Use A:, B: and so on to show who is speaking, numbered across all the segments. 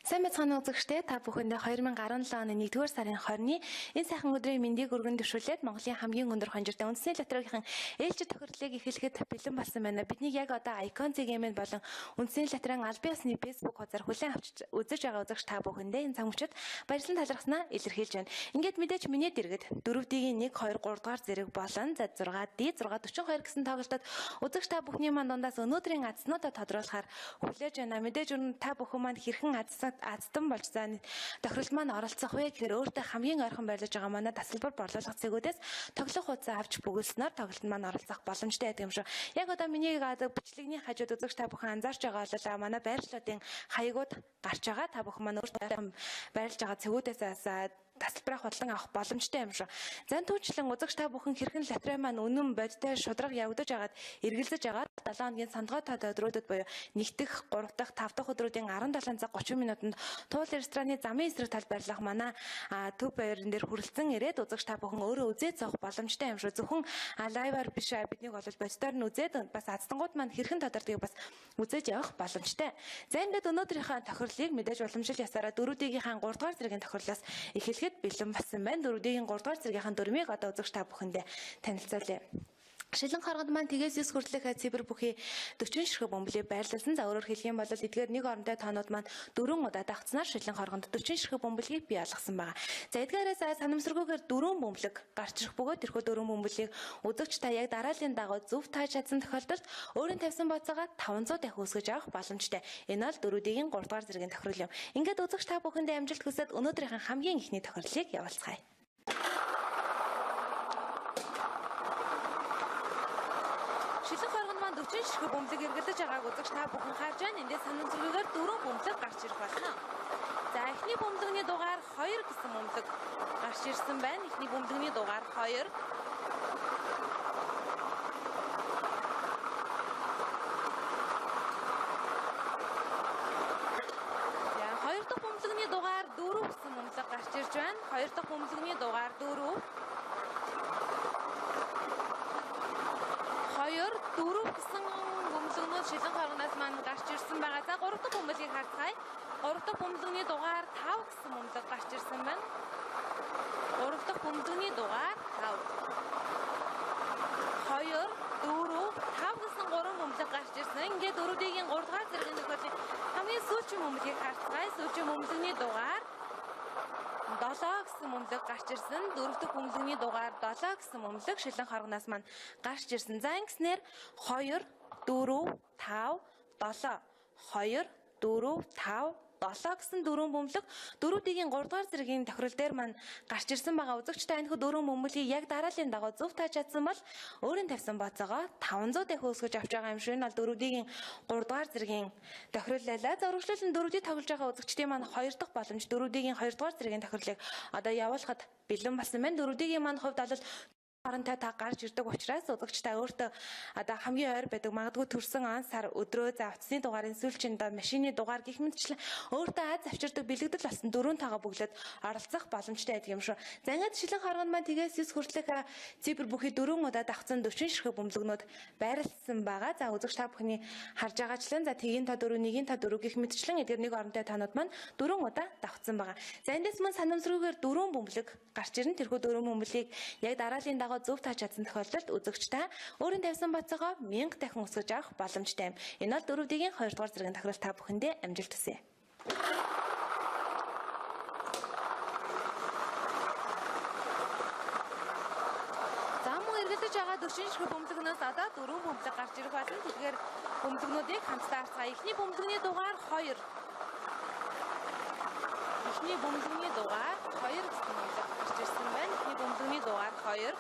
A: Сайн байцгаана үзэгчдээ та бүхэндээ 2017 оны 1-р сарын 20-ны энэ сайхан өдрийн мэндийг өргөн дэвшүүлээд Монголын хамгийн өндөр хонжиртай үндэсний лотерейгийн ээлжид тохирлыг эхлэхэд бэлэн болсон байна. Бидний яг одоо Icon Zigmen болон үндэсний лотерейн аль биесны Facebook хуудасаар хүлээн авч үзэж байгаа үзэгч та бүхэндээ энэ цагмчид баярлан талархснаа илэрхийлж байна. Ингээд мэдээж миний дэргэд 4D-ийн 1, 2, 3 дугаар зэрэг болон Z6D 642 гэсэн тоглолтод үзэгч та бүхний маань дундаас өнөөдрийн азснуудаа тодруулахаар хүлээж байна. Мэдээж та бүхэн маань хэрхэн аздан болж заа тохиролд маань оролцох вэ гэхээр өөртөө хамгийн ойрхон байрлаж байгаа манай тасалбар борлуулах цэгүүдээс тоглох хуудас авч бүгэлснээр тоглолтод маань оролцох боломжтой байдаг юм шүү. Яг одоо миний бичлэгний хажууд үзэгч та бүхэн анзаарч байгаа бол манай байршлуудын хаягууд гарч байгаа. Та бүхэн маань өөртөө байрлаж байгаа цэгүүдээс тасалбараа худлан авах боломжтой юм шүү. Зан түүнчлэн үзэгч та бүхэн хэрхэн лотерей маань үнэн бодтой шудраг явагдаж агаад эргэлзэж агаад 7 хоногийн сандгой тод өдрүүдэд буюу 1 дахь, 3 дахь, 5 дахь өдрүүдийн 17 цаг 30 минутанд Туул рестораны замын эсрэг талд барьлах манай төв баярн дээр хүрэлцэн ирээд үзэгч та бүхэн өөрөө үзээд зоох боломжтой юм шүү. Зөвхөн лайваар биш биднийг бол боддоор нь үзээд бас аздангууд маань хэрхэн тодордгийг бас үзэж явах боломжтой. За ингээд өнөөдрийнхээ тохирлыг мэдээж уламжлал ясаараа 4D-ийн 3 дугаар зэргийн тохирлоос эхлэхэд бэлэн болсон байна. 4D-ийн 3 дугаар зэргийн дүрмийг одоо үзэгч та бүхэндээ танилцуулъя. Шилэн харганд маань тгээс 9 хүртэлх цибер бүхий 40 ширхэг бөмбөлийг байрлуулсан. За өөрөөр хэлэх юм бол эдгээр нэг орондоо тоонууд маань 4 удаа давхцнаар шилэн харганд 40 ширхэг бөмбөлийг бий болгосон байна. За эдгээрээс санамсаргүйгээр 4 бөмбөлөг гарч ирэх бөгөөд тэрхүү 4 бөмбөлийг үзэгч та яг дарааллын дагуу зөв тааж чадсан тохиолдолд өөрийн тавьсан боцоогоо 500 дахь үүсгэж авах боломжтой. Энэ бол 4D-ийн 3 дугаар зэргийн тохирол юм. Ингээд үзэгч та бүхэндээ амжилт хүсээд өнөөдрийн хамгийн ихний тохирлыг явуулцгаая. Шилэн харганд маань 40 ширхэг бөмбөлөг эргэлдэж байгааг үзэгч та бүхэн харж байна. Эндээс санамсаргүйгээр 4 бөмбөлөг гарч ирэх болно. За эхний бөмбөлөгний дугаар 2 гэсэн бөмбөлөг гарч ирсэн байна. Эхний бөмбөлөгний дугаар 2. За хоёр дахь бөмбөлөгний дугаар 4 гэсэн бөмбөлөг гарч ирж байна. Хоёр дахь бөмбөлөгний дугаар 4. 2, 4 гэсэн бөмбөлөгнүүд шилэн харганаас маань гарч ирсэн байгаа. За 3 дахь бөмбөлгийг харцгаая. 3 дахь бөмбөлөгний дугаар 5 гэсэн бөмбөлөг гарч ирсэн байна. 3 дахь бөмбөлөгний дугаар 5. 2, 4, 5 гэсэн 3 бөмбөлөг гарч ирсэн. Ингээд 4D-ийн 3 дугаар зэргийн тохиолдлын хамгийн сүүлчийн бөмбөлгийг харцгаая. Сүүлчийн бөмбөлөгний дугаар 7 гэсэн бөмбөлөг гарч ирсэн. 4 дахь бөмбөлөгний дугаар 7 гэсэн бөмбөлөг шилэн харганаас маань гарч ирсэн. За ингэснээр 2, 4, 5, 7. 2, 4, 5, 7 гэсэн 4 бөмбөлөг 4D-ийн 3 дугаар зэргийн тохирол дээр маань гарч ирсэн байгаа. Үзэгч та энэ 4 бөмбөлийг яг дарааллын дагуу зөв тааж чадсан бол өөрийн тавьсан боцоогоо 500 дахь үүсгэж авч байгаа юм шиг. Энэ бол 4D-ийн 3 дугаар зэргийн тохирол байлаа. За үргэлжлүүлэн 4D тоглож байгаа үзэгчдийн маань 2 дахь боломж 4D-ийн 2 дугаар зэргийн тохирлыг одоо явуулахад бэлэн болсон байна. 4D-ийн маань хувьд бол харантай та гарч ирдэг учраас үзэгч та өөртөө одоо хамгийн ойр байдаг магадгүй төрсэн он сар өдрөө за утасны дугаарын сүүлчийн машины дугаар гэх мэтчлэн өөртөө аз авчирдаг бэлэгдэл болсон 4 тагаа бүглээд оролцох боломжтой байдаг юм шүү. За ингээд шилэн харганд маань тгээс 9 хүртэлх цибер бүхий 4 удаа давхцсан 40 ширхэг бөмбөлөгнүүд байрлсан байгаа. За үзэгч та бүхний харж байгаачлан за тгийн та 4, 1-ийн та 4 гэх мэтчлэн эдгээр нэг оронтой таанууд маань 4 удаа давхцсан байгаа. За эндээс мань санамсрүйгээр 4 бөмбөлөг гарч ирнэ. Тэрхүү 4 бөмбөлийг яг дарааллын дагуу зөв тааж чадсан тохиолдолд үзэгч та өөрийн тавьсан боцоогоо 1000 дахин өсгөж авах боломжтой юм. Энэ бол 4D-ийн 2 дугаар зэргийн тохирол та бүхэндээ амжилт хүсье. За мөн эргэлдэж байгаа 40 ширхэг бөмбөлөгнөөс одоо 4 бөмбөлөг гарч ирэх болно. Тэгэхээр бөмбөлөгнүүдийг хамтдаа харцгаая. Эхний бөмбөлөгний дугаар 2. Эхний бөмбөлөгний дугаар 2 гэсэн бөмбөлөг гарч ирсэн байна. Эхний бөмбөлөгний дугаар 2.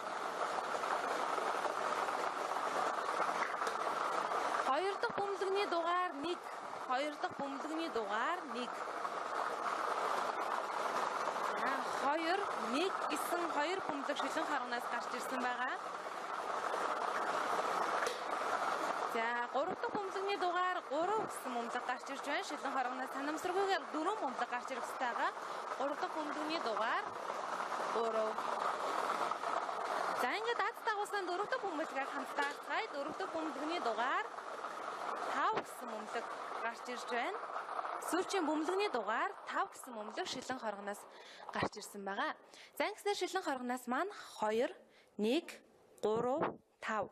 A: 2 дахь бөмбөлөгний дугаар 1. 2 дахь бөмбөлөгний дугаар 1. 2, 1 гэсэн 2 бөмбөлөг шилэн харганаас гарч ирсэн байгаа. За 3 дахь бөмбөлөгний дугаар 3 гэсэн бөмбөлөг гарч ирж байна. Шилэн харганаас санамсаргүйгээр 4 бөмбөлөг гарч ирэх ёстой байгаа. 3 дахь бөмбөлөгний дугаар 3. За ингээд аз дагуулсан 4 дахь бөмбөлөгийг хамтдаа харцгаая. 4 дахь бөмбөлөгний дугаар 5 гэсэн бөмбөлөг гарч ирж байна. Сүүлчийн бөмбөлөгний дугаар 5 гэсэн бөмбөлөг шилэн хоргоноос гарч ирсэн байгаа. За ингэснээр шилэн хоргоноос маань 2 1 3 5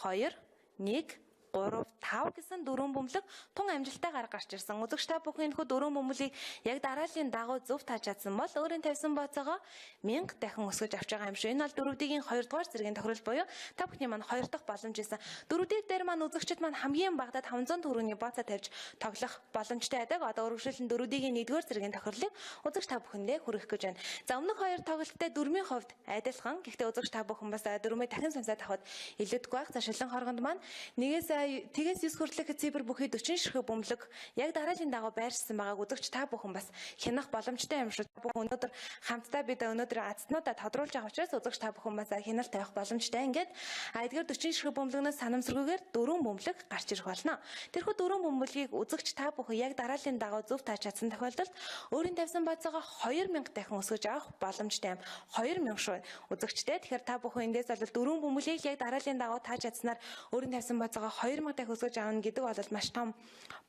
A: 2 1 3 5 гэсэн дөрвөн бөмбөлөг тун амжилттайгаар гарч ирсэн. Үзэгч та бүхэн энэхүү дөрвөн бөмбөлийг яг дарааллын дагуу зөв тааж чадсан бол өөрийн тавьсан бооцоогоо 1000 дахин өсгөж авч байгаа юм шүү. Энэ бол дөрөвдгийн 2 дугаар зэргийн тохирол буюу та бүхний маань 2 дахь боломж исэн. Дөрөвдөг дээр маань үзэгчид маань хамгийн багадаа 500 төгрөгийн бооцоо тавьж тоглох боломжтой байдаг. Одоо үргэлжлэн дөрөвдгийн 1-р зэргийн тохирлыг үзэгч та бүхэндээ хүргэх гэж байна. За өмнөх хоёр тоглолттой дөрмийн хувьд адилхан. Гэхдээ үзэгч та бүхэн бас дөрмөө дахин сонсоод авахд илүүдгүй байх. За шилэн хоргонд маань тэгээс 9 хүртэлх цифр бүхий 40 ширхэг бөмбөлөг яг дараалын дагуу байршсан байгааг үзэгч та бүхэн бас хянах боломжтой юм шүү. Бүхэн өнөөдөр хамтдаа бид өнөөдөр азтнуудаа тодруулж байгаа учраас үзэгч та бүхэн бас хяналт тавих боломжтой. Ингээд эдгээр 40 ширхэг бөмбөлгнөөс санамсаргүйгээр дөрвөн бөмбөлөг гарч ирэх болно. Тэрхүү дөрвөн бөмбөлгийг үзэгч та бүхэн яг дараалын дагуу зөв тааж чадсан тохиолдолд өөрийн тавьсан бацаага 2000 дахин өсгөж авах боломжтой юм. 2000 шүү. Үзэгчтэй. Тэгэхээр та бүхэн эндээс бол дөрвөн бөмбөлийг яг дараалын дагуу тааж чадсанаар өөрийн тавьсан бацаага 2000 дахин өсгөж аавна гэдэг бол маш том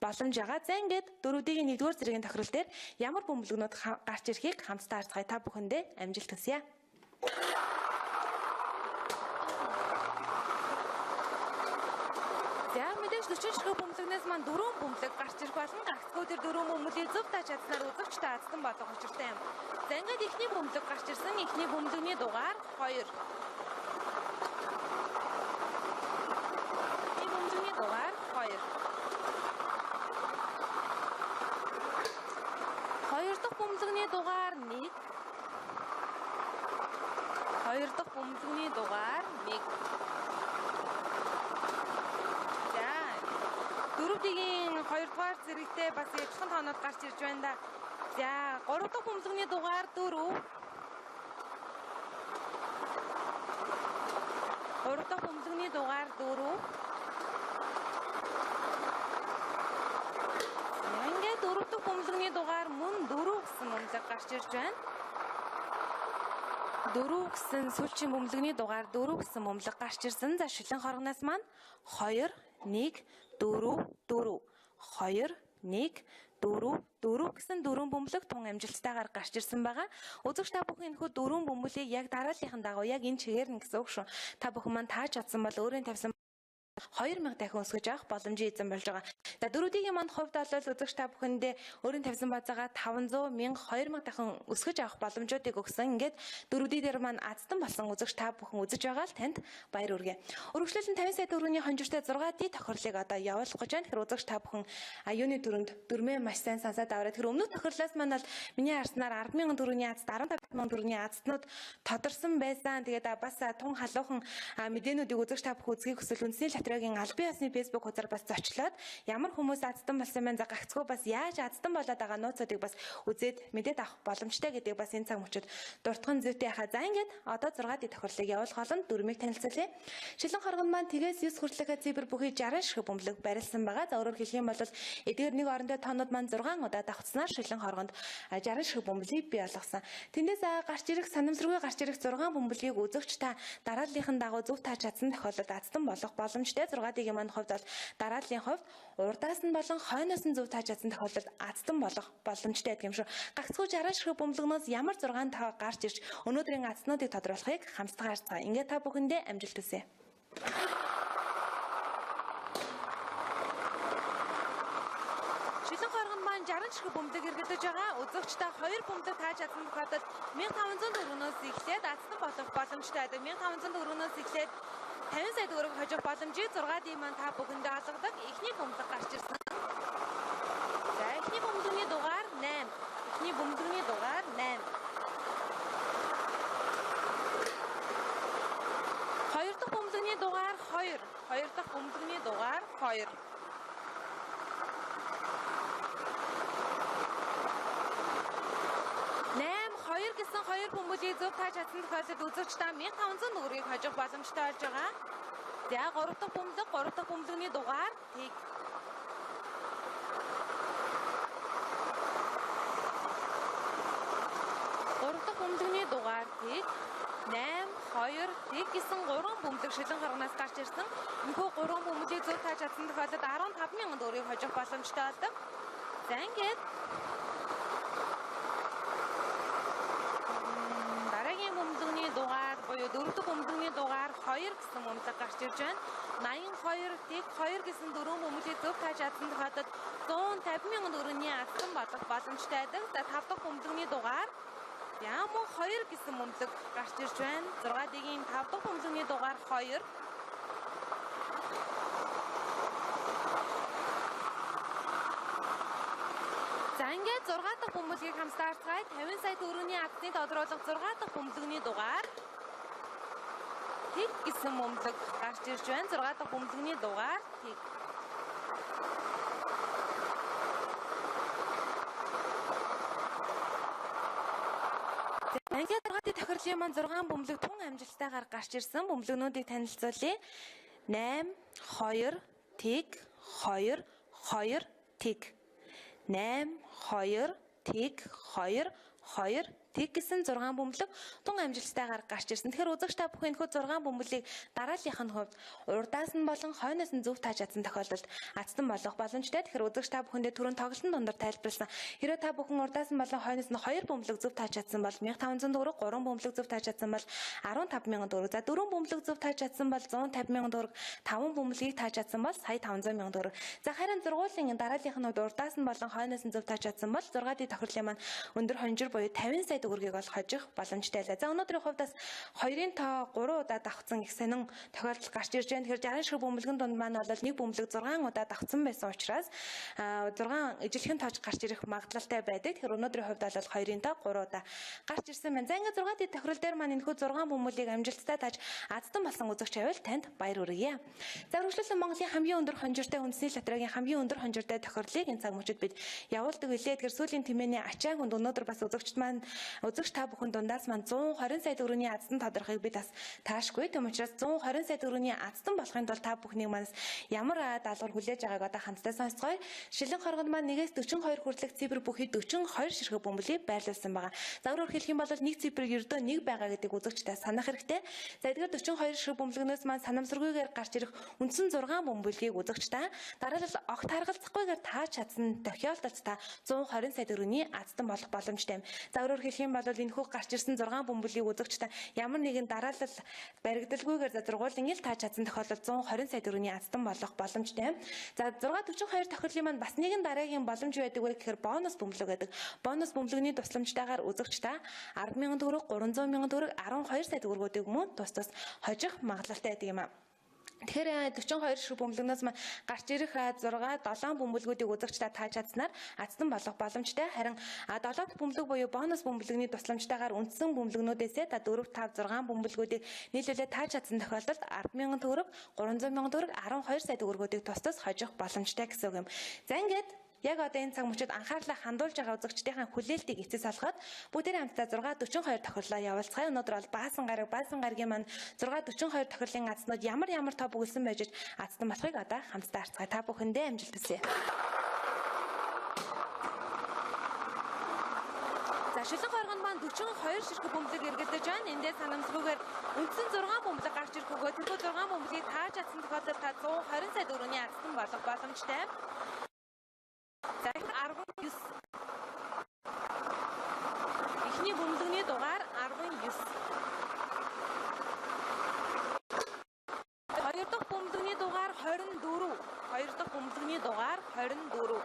A: боломж байгаа. За ингээд дөрөвдгийн 1-р зэргийн тохирол дээр ямар бөмбөлгнүүд гарч ирэхийг хамтдаа харцгаая. Та бүхэндээ амжилт хүсье. За мэдээж 40 ширхэг бөмбөлгнээс маань дөрвөн бөмбөлөг гарч ирэх болно. Гагцхүү тэр дөрвөн бөмбөлийг зөв тааж чадсанаар үзэгч та азтан болох учиртай юм. За ингээд эхний бөмбөлөг гарч ирсэн. Эхний бөмбөлөгний дугаар 2. Дугаар 2. Хоёр дахь бөмбөлөгний дугаар 1. Хоёр дахь бөмбөлөгний дугаар 1. За. Дөрөвдгийн 2 дугаар зэрэгтэй бас яжхан тоонууд гарч ирж байна да. За, 3 дахь бөмбөлөгний дугаар 4. 3 дахь бөмбөлөгний дугаар 4. Дөрөвдөг бөмбөлөгний дугаар мөн 4 гэсэн бөмбөлөг гарч ирж байна. 4 гэсэн сүүлчийн бөмбөлөгний дугаар 4 гэсэн бөмбөлөг гарч ирсэн. За шилэн хоргоноос маань 2 1 4 4 2 1 4 4 гэсэн дөрвөн бөмбөлөг тун амжилттайгаар гарч ирсэн байгаа. Үзэгч та бүхэн энэхүү дөрвөн бөмбөлийг яг дарааллынхан дагуу яг энэ чигээр нь гэсэн үг шүү. Та бүхэн маань тааж чадсан бол өөрийн тавьсан 2000 дахин өсгөж авах боломжийн эзэн болж байгаа. За дөрөвдгийн манд хувьд бол үзэгч та бүхэндээ өөрийн тавьсан бацаага 500, 1000, 2000 дахин өсгөж авах боломжуудыг өгсөн. Ингээд дөрөвдгийн дээр маань азтан болсон үзэгч та бүхэн үзэж байгаа л танд баяр хүргэе. Өргөжлөлтөнд 50 сая төгрөгийн хонжиртай 6D тохирлыг одоо явуулах гэж байна. Тэгэхээр үзэгч та бүхэн юуны төрөнд дөрмөө маш сайн сансаад аваарай. Тэгэхээр өмнөх тохирлоос маань бол миний харснаар 10,000 төгрөгийн азт, 15,000 төгрөгийн азтнууд тодорсон байсан. Тэгээд бас тун халуухан мэдээнүүдийг үзэгч та бүхэн үзхийг хүсвэл үндэсний Латвигийн албан ёсны фэйсбુક хуудасаар бас зочлоод ямар хүмүүс азтан болсон байна. За гагцхүү бас яаж азтан болоод байгаа нууцуудыг бас үзээд мэдээд авах боломжтой гэдэг бас энэ цаг мөчид дуртхан зүйтэй хаа. За ингээд одоо 6D тохирлыг явуулах олон дөрмийг танилцуулъя. Шилэн хоргонд маань тэгээс 9 хүртэлх цифр бүхий 60 ширхэг бөмбөлөг барилсан байгаа. За өөрөөр хэлэх юм бол эдгээр нэг орондоо тоонууд маань 6 удаа давхцснаар шилэн хоргонд 60 ширхэг бөмбөлийг бий болгосон. Тэндээс гарч ирэх санамсаргүй гарч ирэх 6 бөмбөлийг үзэгч та дарааллынхан дагуу зөв тааж чадсан тохиолдолд азтан болох боломжтой. 6D-ийн маань хувьд бол дарааллын хувьд урдаас нь болон хойноос нь зөв тааж чадсан тохиолдолд азтан болох боломжтой гэдэг юм шүү. Гагцхүү 60 ширхэг бөмбөлгнөөс ямар 6 таа гарч ирж өнөөдрийн азтнуудыг тодруулахыг хамтдаа харцгаая. Ингээд та бүхэндээ амжилт хүсье. Шилэн хоргонд маань 60 ширхэг бөмбөлөг эргэлдэж байгаа. Үзэгч та 2 бөмбөлөг тааж чадсан тохиолдолд 1500 төгрөгнөөс эхлээд азтан болох боломжтой байдаг. 1500 төгрөгнөөс эхлээд 50 сая төгрөг хожих боломжийг 6D маань та бүхэндээ олгодог. Эхний бөмбөлөг гарч ирсэн. За эхний бөмбөлөгний дугаар 8. Эхний бөмбөлөгний дугаар 8. Хоёр дахь бөмбөлөгний дугаар 2. Хоёр дахь бөмбөлөгний дугаар 2. Гэсэн 2 бөмбөлийг зөв тааж чадсан тохиолдолд үзэгч та 1500 төгрөгийг хожих боломжтой болж байгаа. За 3 дахь бөмбөлөгний дугаар 1. 3 дахь бөмбөлөгний дугаар 1. 8, 2, 1 гэсэн 3 бөмбөлөг шилэн хоргоноос гарч ирсэн. Энэхүү 3 бөмбөлийг зөв тааж чадсан тохиолдолд 15,000 төгрөгийг хожих боломжтой болдог. За ингээд дараагийн бөмбөлөгний дугаар буюу дөрөв дэх бөмбөлөгний дугаар 2 гэсэн бөмбөлөг гарч ирж байна. 82 тэг 2 гэсэн дөрвөн бөмбөлийг зөв тааж чадсан тохиолдолд 150 мянган төгрөгийн алдсан болох боломжтой байдаг. За 5 дахь бөмбөлөгний дугаар Ямуу 2 гэсэн бөмбөлөг гарч ирж байна. 6 дэгийн 5 дахь бөмбөлөгний дугаар 2. За ингээд 6 дахь бөмбөлгийг хамсаарцгаая. 50 сая төгрөгийн алдсны тодруулах 6 дахь бөмбөлөгний дугаар тэг гэсэн бөмбөлөг гарч ирж байна. 6 дахь бөмбөлөгний дугаар тэг. Ингээд 6 дахь тохирлын маань 6 бөмбөлөг тун амжилттайгаар гарч ирсэн. Бөмбөлөгнүүдийг танилцуулъя. 8 2 тэг 2 2 тэг 8 2 тэг 2 2 тэг гэсэн 6 бөмбөлөг тун амжилттайгаар гарч ирсэн. Тэгэхээр үзэгч та бүхэн энэхүү 6 бөмбөлийг дарааллынхын хувьд урдаас нь болон хойноос нь зөв тааж чадсан тохиолдолд азтан болох боломжтой. Тэгэхээр үзэгч та бүхэндээ түрүүн тоглолтын дундор тайлбарласан. Хэрэв та бүхэн урдаас нь болон хойноос нь 2 бөмбөлөг зөв тааж чадсан бол 1500 төгрөг, 3 бөмбөлөг зөв тааж чадсан бол 15000 төгрөг. За 4 бөмбөлөг зөв тааж чадсан бол 150000 төгрөг, 5 бөмбөлгийг тааж чадсан бол сая 500,000 төгрөг. За харин зургуулын дарааллынхын хувьд урдаас нь болон хойноос нь зөв тааж чадсан бол 6 дахь тохирлын маань өндөр хонжир буюу 50 сая төгрөгийг бол хожих боломжтой байлаа. За өнөөдрийн хувьд бас 2-ын тоо 3 удаа давхцсан их сонин тохиолдол гарч ирж байна. Тэгэхээр 60 шиг бөмбөлгөн дунд маань бол нэг бөмбөлөг 6 удаа давхцсан байсан учраас 6 ижилхэн тоож гарч ирэх магадлалтай байдаг. Тэгэхээр өнөөдрийн хувьд бол 2-ын тоо 3 удаа гарч ирсэн байна. За ингээд 6 дахь тохирол дээр маань энэхүү 6 бөмбөлийг амжилттай тааж азтан болсон үзэгч байвал танд баяр хүргье. За үргэлжлүүлэн Монголын хамгийн өндөр хонжиртай үндэсний лотерегийн хамгийн өндөр хонжиртай тохирлыг энэ цаг мөчид бид явуулдаг билээ. Тэгэхээр сүүлийн тэмээний ачааг хүнд өнөөдөр бас үзэгчд маань та бүхэн дундаас маань 120 сая төгрөгийн азтан тодорхойг бид бас таашгүй. Тэм учраас 120 сая төгрөгийн азтан болохын тулд та бүхнийг манаас ямар даалгавар хүлээж байгааг одоо хамтдаа сонсцгоё. Шилэн хоргонд маань 1-ээс 42 хүртэлх цифр бүхий 42 ширхэг бөмбөлийг байрлуулсан байгаа. За өөрөөр хэлэх юм бол нэг цифрийг ердөө нэг байгаа гэдэг үзэгчдээ санах хэрэгтэй. За эдгээр 42 ширхэг бөмбөлгнөөс маань санамсаргүйгээр гарч ирэх үндсэн 6 бөмбөлгийг үзэгчдээ дараалал огт харгалзахгүйгээр тааж чадсан тохиолдолд та 120 сая төгрөгийн азтан болох боломжтой юм. За өөрөөр хэлэх юм бол энэхүү гарч ирсэн 6 бөмбөлийг үзэгч та ямар нэгэн дараалал баригдалгүйгээр зургуулын ил тааж чадсан тохиолдолд 120 сая төгрөгийн азтан болох боломжтой. За 642 тохирлын маань бас нэгэн дараагийн боломж байдаг вэ гэхээр бонус бөмбөлөг байдаг. Бонус бөмбөлөгний тусламжтайгаар үзэгч та 10,000 төгрөг, 300,000 төгрөг, 12 сая төгрөгүүдийг мөн тус хожих магадлалтай байдаг юм а. Тэгэхээр 42 ширхэг бөмбөлгнөөс маань гарч ирэх 6-7 бөмбөлгүүдийг үзэгч та тааж чадсанаар азтан болох боломжтой. Харин 7 дахь бөмбөлөг буюу бонус бөмбөлөгний тусламжтайгаар үндсэн бөмбөлгнүүдээсээ 4, 5, 6 бөмбөлгүүдийг нийлүүлээд тааж чадсан тохиолдолд 10,000 төгрөг, 300,000 төгрөг, 12 сая төгрөгүүдийг тус хожих боломжтой гэсэн үг юм. За ингээд яг одоо энэ цаг мөчид анхаарлаа хандуулж байгаа үзэгчдийн хүлээлтийг эцэс олгоод бүгдээрээ хамтдаа 642 тохирлоо явуулцгаая. Өнөөдөр бол баасан гарагийн маань 642 тохирлын азтнууд ямар тоо бүгэлсэн байж азтан болохыг одоо хамтдаа харцгаая. Та бүхэндээ амжилт хүсье. За шилэн хоргонд маань 42 ширхэг бөмбөлөг эргэлдэж байна. Эндээ санамсруугаар үндсэн 6 бөмбөлөг гарч ирэх өгөө тэрхүү 6 бөмбөлийг тааж чадсан тохиолдолд та 120 сая төгрөгийн азтан болох боломжтой. За 19 ихний бөмбөлөгний дугаар 19. Хоёр дахь бөмбөлөгний дугаар 24. Хоёр дахь бөмбөлөгний дугаар 24.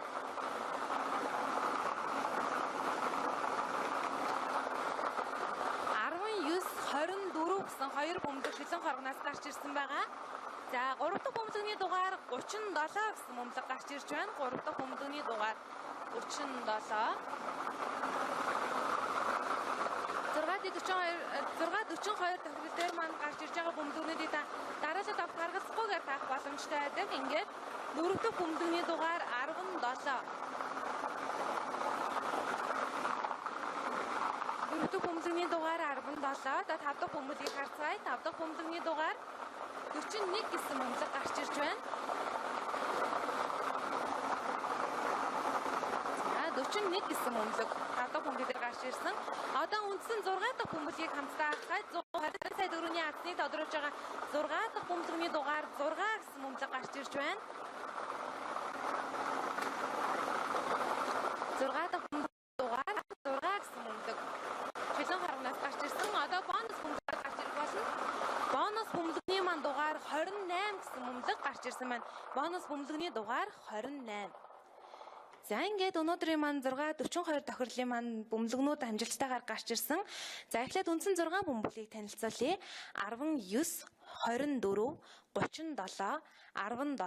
A: Гэсэн хоёр бөмбөлөг шилэн хоргоноос гарч ирсэн байгаа. За 3 дахь бөмбөлөгний дугаар 37 гэсэн бөмбөлөг гарч ирж байна. 3 дахь бөмбөлөгний дугаар 37. 642 тохиол дээр маань гарч ирж байгаа бөмбөлгүүдийг дараалал авах харгалзахгүйгээр таах боломжтой байдаг. Ингээд 4 дахь бөмбөлөгний дугаар 17. 4 дахь бөмбөлөгний дугаар 17. За 5 дахь бөмбөлгийг харцгаая. 5 дахь бөмбөлөгний дугаар 41 гэсэн бөмбөлөг гарч ирж байна. 41 гэсэн бөмбөлөг 5 дахь бөмбөлөөр гарч ирсэн. Одоо үндсэн 6 дахь бөмбөлгийг хамтдаа харцгаая. 120 сая төгрөгийн азтныг тодруулж байгаа 6 дахь бөмбөлөгний дугаар 6 гэсэн бөмбөлөг гарч ирж байна. ирсэн маань бонус бөмбөлгөний дугаар 28. За ингээд өнөөдрийн маань 642 тохирлын маань бөмбөлгнүүд амжилттайгаар гарч ирсэн. За эхлээд үндсэн 6 бөмбөлийг танилцуулъя. 19, 24, 37, 17,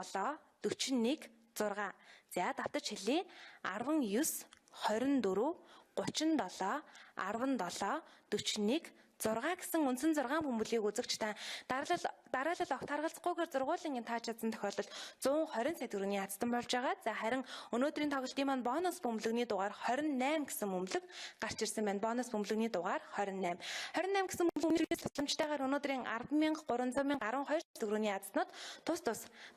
A: 41, 6. За давтаж хэлье. 19, 24, 37, 17, 41, 6 гэсэн үндсэн 6 бөмбөлийг үзэгч та дараалал огт харгалзахгүйгээр зургуулын тааж чадсан тохиолдолд 120 сая төгрөгийн ядтан болж байгаа. За харин өнөөдрийн тоглолтын маань бонус бөмбөлгөний дугаар 28 гэсэн бөмбөлөг гарч ирсэн байна. Бонус бөмбөлгөний дугаар 28. 28 гэсэн бөмбөлгөөс тусламжтайгаар өнөөдрийн 10,312 төгрөгийн ядтнууд тус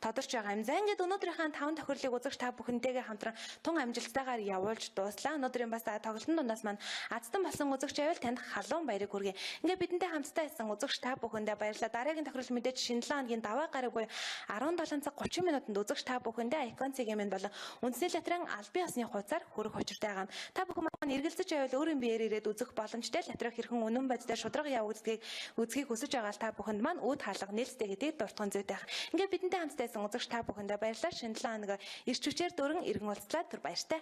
A: тодорч байгаа юм. За ингээд өнөөдрийнхээ 5 тохирлыг үзэгч та бүхэнтэйгээ хамтран тун амжилттайгаар явуулж дууслаа. Өнөөдрийн бас тоглолтын дундаас маань ядтан болсон үзэгч байвал танд халуун баярыг хүргэе. Ингээд бидэнтэй хамтдаа исэн үзэгч та бүхэндээ баярлалаа. Дараагийн тохирол мэдээж шинэ 7 хоногийн даваа гараг буюу 17 цаг 30 минутанд үзэгч та бүхэндээ Icon CGM болон үндэсний латрын албан ёсны хуудасаар хүрэх учиртай байгаа. Та бүхэн маань эргэлзэж байвал өөрийн биеэр ирээд үзэх боломжтой. Латрыг хэрхэн үнэн байдлаар шударга явагддгийг үзхийг хүсэж байгаа та бүхэнд маань үүд хаалга нээлттэй гэдгийг дуртхан зүйтэй байх. Ингээд бидэнтэй хамтдаа исэн үзэгч та бүхэндээ баярлалаа. Шинэ 7 хоног ирч хүчээр дөрөн иргэн уулзлаа. Түр баяртай.